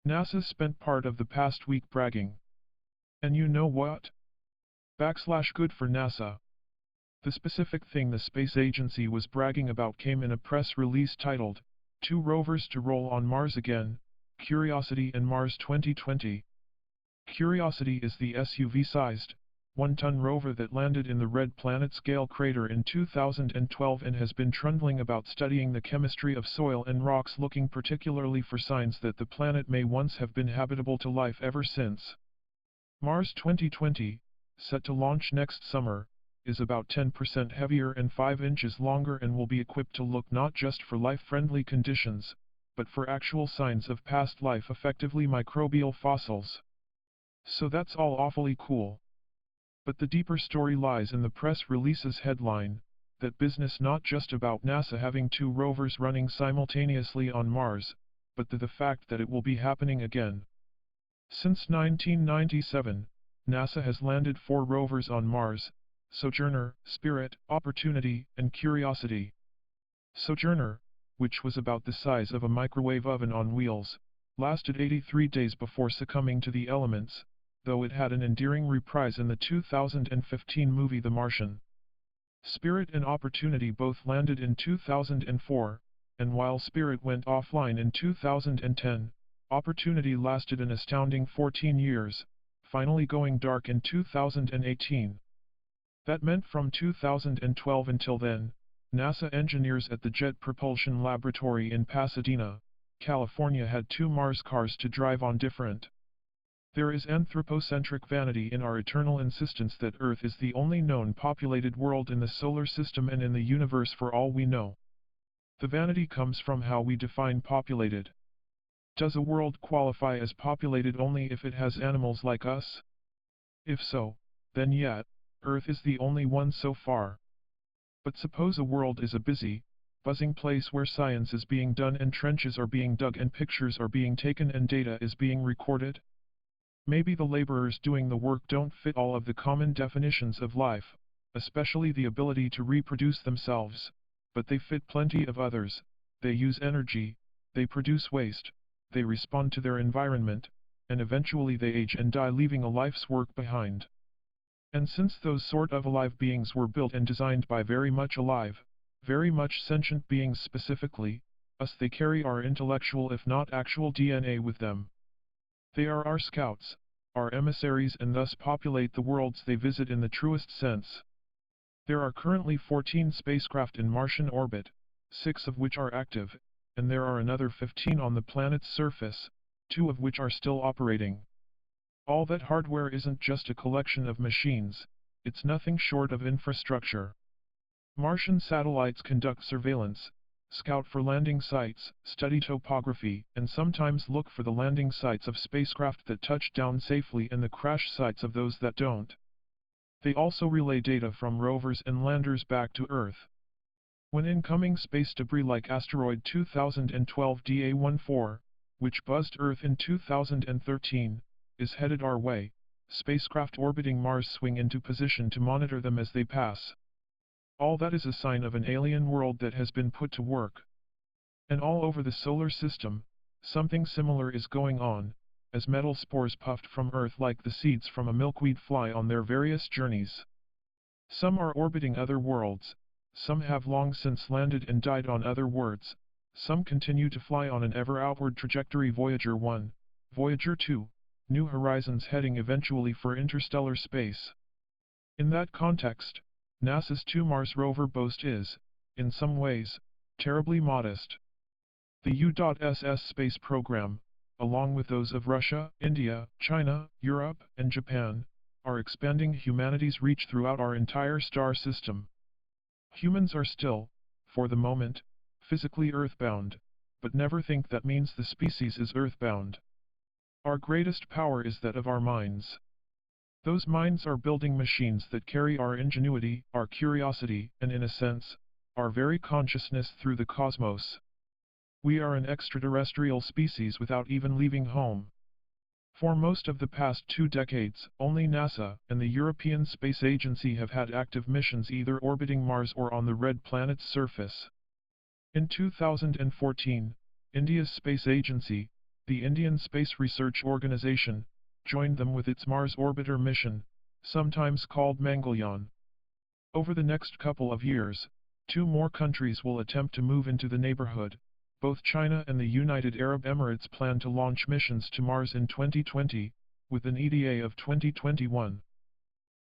NASA spent part of the past week bragging. And you know what? Good for NASA. The specific thing the space agency was bragging about came in a press release titled, "Two Rovers to Roll on Mars Again, Curiosity and Mars 2020. Curiosity is the SUV-sized, 1-ton rover that landed in the Red Planet Gale crater in 2012 and has been trundling about studying the chemistry of soil and rocks, looking particularly for signs that the planet may once have been habitable to life ever since. Mars 2020, set to launch next summer, is about 10% heavier and 5 inches longer and will be equipped to look not just for life-friendly conditions, but for actual signs of past life, effectively microbial fossils. So that's all awfully cool. But the deeper story lies in the press release's headline, that business not just about NASA having 2 rovers running simultaneously on Mars, but the fact that it will be happening again. Since 1997, NASA has landed 4 rovers on Mars: Sojourner, Spirit, Opportunity, and Curiosity. Sojourner, which was about the size of a microwave oven on wheels, lasted 83 days before succumbing to the elements, though it had an endearing reprise in the 2015 movie The Martian. Spirit and Opportunity both landed in 2004, and while Spirit went offline in 2010, Opportunity lasted an astounding 14 years, finally going dark in 2018. That meant from 2012 until then, NASA engineers at the Jet Propulsion Laboratory in Pasadena, California had 2 Mars cars to drive on. Different. There is anthropocentric vanity in our eternal insistence that Earth is the only known populated world in the solar system and in the universe for all we know. The vanity comes from how we define populated. Does a world qualify as populated only if it has animals like us? If so, then yeah, Earth is the only one so far. But suppose a world is a busy, buzzing place where science is being done and trenches are being dug and pictures are being taken and data is being recorded? Maybe the laborers doing the work don't fit all of the common definitions of life, especially the ability to reproduce themselves, but they fit plenty of others. They use energy, they produce waste, they respond to their environment, and eventually they age and die, leaving a life's work behind. And since those sort of alive beings were built and designed by very much alive, very much sentient beings, specifically us, they carry our intellectual if not actual DNA with them. They are our scouts, our emissaries, and thus populate the worlds they visit in the truest sense. There are currently 14 spacecraft in Martian orbit, 6 of which are active, and there are another 15 on the planet's surface, 2 of which are still operating. All that hardware isn't just a collection of machines, it's nothing short of infrastructure. Martian satellites conduct surveillance, scout for landing sites, study topography, and sometimes look for the landing sites of spacecraft that touch down safely and the crash sites of those that don't. They also relay data from rovers and landers back to Earth. When incoming space debris like asteroid 2012 DA14, which buzzed Earth in 2013, is headed our way, spacecraft orbiting Mars swing into position to monitor them as they pass. All that is a sign of an alien world that has been put to work. And all over the solar system, something similar is going on, as metal spores puffed from Earth like the seeds from a milkweed fly on their various journeys. Some are orbiting other worlds, some have long since landed and died on other worlds, some continue to fly on an ever outward trajectory. Voyager 1, Voyager 2, New Horizons, heading eventually for interstellar space. In that context, NASA's 2 Mars rover boast is, in some ways, terribly modest. The U.SS space program, along with those of Russia, India, China, Europe, and Japan, are expanding humanity's reach throughout our entire star system. Humans are still, for the moment, physically earthbound, but never think that means the species is earthbound. Our greatest power is that of our minds. Those minds are building machines that carry our ingenuity, our curiosity, and in a sense, our very consciousness through the cosmos. We are an extraterrestrial species without even leaving home. For most of the past 2 decades, only NASA and the European Space Agency have had active missions either orbiting Mars or on the red planet's surface. In 2014, India's space agency, the Indian Space Research Organization, joined them with its Mars Orbiter mission, sometimes called Mangalyaan. Over the next couple of years, 2 more countries will attempt to move into the neighborhood. Both China and the United Arab Emirates plan to launch missions to Mars in 2020, with an ETA of 2021.